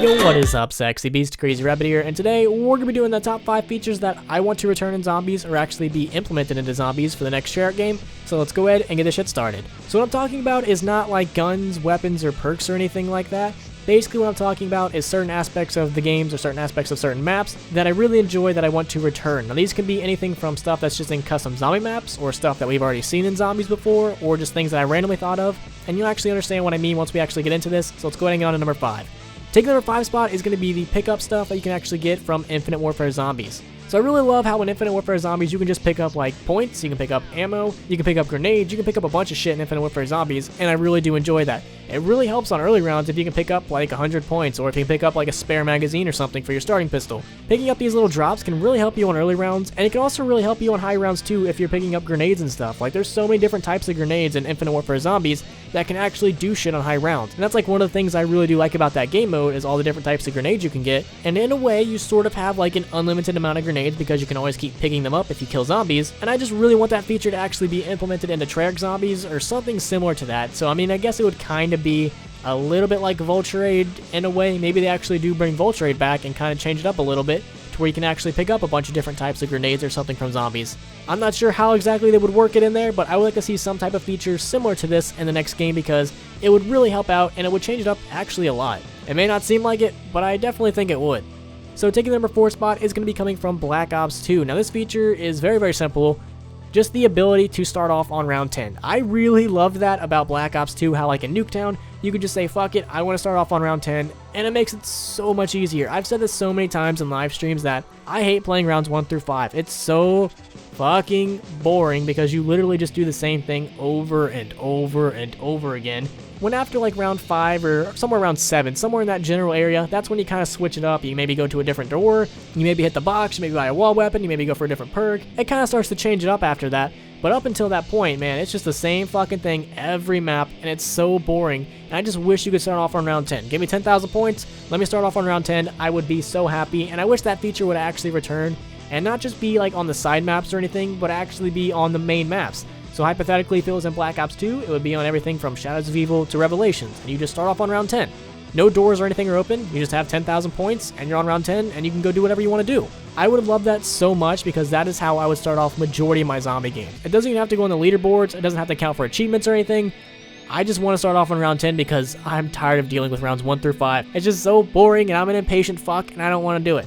Yo, what is up, sexy beast? Crazy Rabbit here, and today we're gonna be doing the top 5 features that I want to return in zombies or actually be implemented into zombies for the next TREYARCH game. So let's go ahead and get this shit started. So what I'm talking about is not like guns, weapons, or perks or anything like that. Basically what I'm talking about is certain aspects of the games or certain aspects of certain maps that I really enjoy that I want to return. Now these can be anything from stuff that's just in custom zombie maps or stuff that we've already seen in zombies before or just things that I randomly thought of, and you'll actually understand what I mean once we actually get into this. So let's go ahead and get on to number 5. Taking the number 5 spot is going to be the pickup stuff that you can actually get from Infinite Warfare Zombies. So I really love how in Infinite Warfare Zombies you can just pick up like points, you can pick up ammo, you can pick up grenades, you can pick up a bunch of shit in Infinite Warfare Zombies, and I really do enjoy that. It really helps on early rounds if you can pick up like 100 points, or if you can pick up like a spare magazine or something for your starting pistol. Picking up these little drops can really help you on early rounds, and it can also really help you on high rounds too if you're picking up grenades and stuff. Like there's so many different types of grenades in Infinite Warfare Zombies that can actually do shit on high rounds. And that's like one of the things I really do like about that game mode is all the different types of grenades you can get. And in a way, you sort of have like an unlimited amount of grenades because you can always keep picking them up if you kill zombies. And I just really want that feature to actually be implemented into TREYARCH Zombies or something similar to that. So I mean, I guess it would kind of be a little bit like Vulture Aid in a way. Maybe they actually do bring Vulture Aid back and kind of change it up a little bit to where you can actually pick up a bunch of different types of grenades or something from zombies. I'm not sure how exactly they would work it in there, but I would like to see some type of feature similar to this in the next game because it would really help out and it would change it up actually a lot. It may not seem like it, but I definitely think it would. So taking the number 4 spot is going to be coming from Black Ops 2. Now this feature is very, very simple. Just the ability to start off on round 10. I really loved that about Black Ops 2, how like in Nuketown, you could just say, fuck it, I want to start off on round 10, and it makes it so much easier. I've said this so many times in live streams that I hate playing rounds 1 through 5. It's so fucking boring because you literally just do the same thing over and over and over again. When after like round 5 or somewhere around 7, somewhere in that general area, that's when you kind of switch it up. You maybe go to a different door, you maybe hit the box, you maybe buy a wall weapon, you maybe go for a different perk. It kind of starts to change it up after that. But up until that point, man, it's just the same fucking thing every map, and it's so boring. And I just wish you could start off on round 10. Give me 10,000 points, let me start off on round 10. I would be so happy, and I wish that feature would actually return, and not just be like on the side maps or anything, but actually be on the main maps. So hypothetically, if it was in Black Ops 2, it would be on everything from Shadows of Evil to Revelations, and you just start off on round 10. No doors or anything are open, you just have 10,000 points, and you're on round 10, and you can go do whatever you want to do. I would have loved that so much because that is how I would start off majority of my zombie games. It doesn't even have to go on the leaderboards, it doesn't have to count for achievements or anything. I just want to start off on round 10 because I'm tired of dealing with rounds 1 through 5. It's just so boring, and I'm an impatient fuck, and I don't want to do it.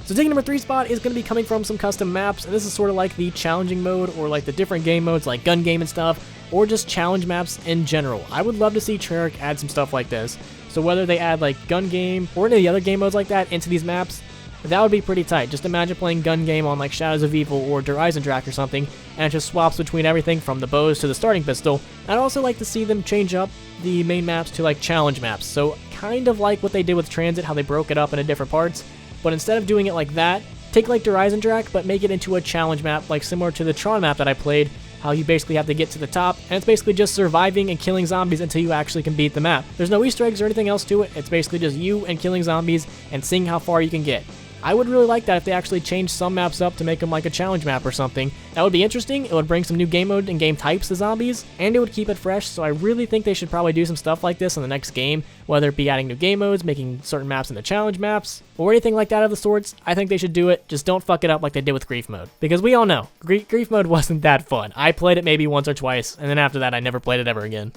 So taking number 3 spot is going to be coming from some custom maps, and this is sort of like the challenging mode or like the different game modes like gun game and stuff, or just challenge maps in general. I would love to see TREYARCH add some stuff like this. So whether they add like gun game or any of the other game modes like that into these maps, that would be pretty tight. Just imagine playing gun game on like Shadows of Evil or Der Eisendrache or something, and it just swaps between everything from the bows to the starting pistol. I'd also like to see them change up the main maps to like challenge maps. So kind of like what they did with Transit, how they broke it up into different parts. But instead of doing it like that, take like Der Eisendrache, but make it into a challenge map, like similar to the Tron map that I played, how you basically have to get to the top, and it's basically just surviving and killing zombies until you actually can beat the map. There's no Easter eggs or anything else to it, it's basically just you and killing zombies and seeing how far you can get. I would really like that if they actually changed some maps up to make them like a challenge map or something. That would be interesting, it would bring some new game mode and game types to zombies, and it would keep it fresh, so I really think they should probably do some stuff like this in the next game, whether it be adding new game modes, making certain maps into challenge maps, or anything like that of the sorts. I think they should do it, just don't fuck it up like they did with Grief mode. Because we all know, Grief mode wasn't that fun. I played it maybe once or twice, and then after that I never played it ever again.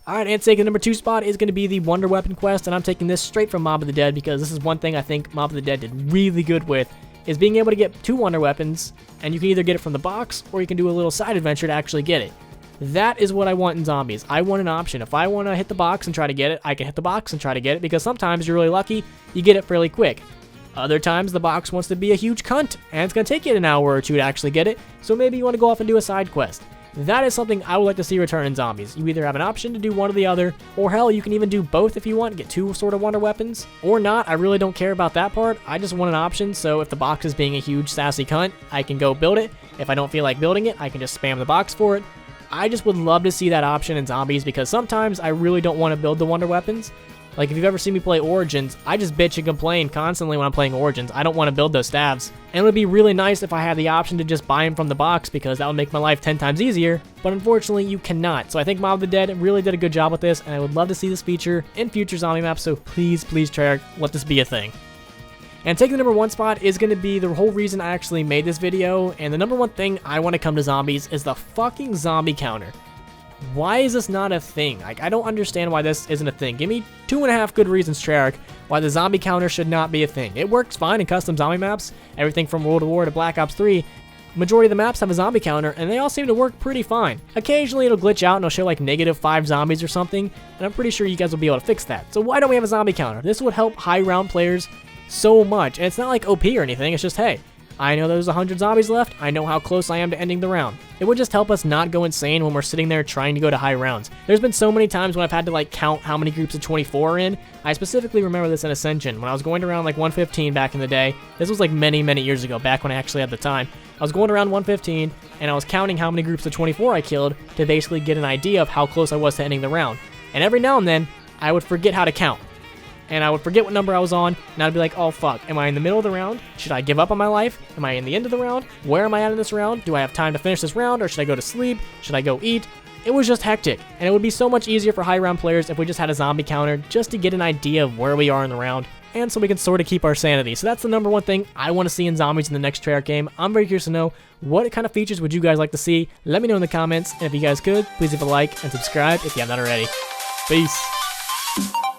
Alright, and taking the number 2 spot is going to be the Wonder Weapon quest, and I'm taking this straight from Mob of the Dead because this is one thing I think Mob of the Dead did really good with, is being able to get 2 Wonder Weapons, and you can either get it from the box, or you can do a little side adventure to actually get it. That is what I want in zombies. I want an option. If I want to hit the box and try to get it, I can hit the box and try to get it, because sometimes you're really lucky, you get it fairly quick. Other times the box wants to be a huge cunt, and it's going to take you an hour or 2 to actually get it, so maybe you want to go off and do a side quest. That is something I would like to see return in zombies. You either have an option to do one or the other, or hell, you can even do both if you want, get 2 sort of wonder weapons, or not. I really don't care about that part. I just want an option, so if the box is being a huge sassy cunt, I can go build it. If I don't feel like building it, I can just spam the box for it. I just would love to see that option in zombies because sometimes I really don't want to build the wonder weapons. Like, if you've ever seen me play Origins, I just bitch and complain constantly when I'm playing Origins. I don't want to build those stabs. And it would be really nice if I had the option to just buy them from the box, because that would make my life 10 times easier, but unfortunately you cannot. So I think Mob of the Dead really did a good job with this, and I would love to see this feature in future zombie maps, so please, please, Treyarch, let this be a thing. And taking the number 1 spot is going to be the whole reason I actually made this video, and the number 1 thing I want to come to zombies is the fucking zombie counter. Why is this not a thing? Like, I don't understand why this isn't a thing. Give me 2.5 good reasons, Treyarch, why the zombie counter should not be a thing. It works fine in custom zombie maps, everything from World at War to Black Ops 3. Majority of the maps have a zombie counter, and they all seem to work pretty fine. Occasionally it'll glitch out and it'll show like -5 zombies or something, and I'm pretty sure you guys will be able to fix that. So why don't we have a zombie counter? This would help high round players so much, and it's not like OP or anything, it's just, hey, I know there's 100 zombies left, I know how close I am to ending the round. It would just help us not go insane when we're sitting there trying to go to high rounds. There's been so many times when I've had to like count how many groups of 24 are in. I specifically remember this in Ascension, when I was going around like 115 back in the day. This was like many, many years ago, back when I actually had the time. I was going around 115, and I was counting how many groups of 24 I killed to basically get an idea of how close I was to ending the round. And every now and then, I would forget how to count. And I would forget what number I was on, and I'd be like, oh fuck, am I in the middle of the round? Should I give up on my life? Am I in the end of the round? Where am I at in this round? Do I have time to finish this round, or should I go to sleep? Should I go eat? It was just hectic, and it would be so much easier for high round players if we just had a zombie counter just to get an idea of where we are in the round, and so we can sort of keep our sanity. So that's the number 1 thing I want to see in zombies in the next Treyarch game. I'm very curious to know, what kind of features would you guys like to see? Let me know in the comments, and if you guys could, please leave a like and subscribe if you have not already. Peace.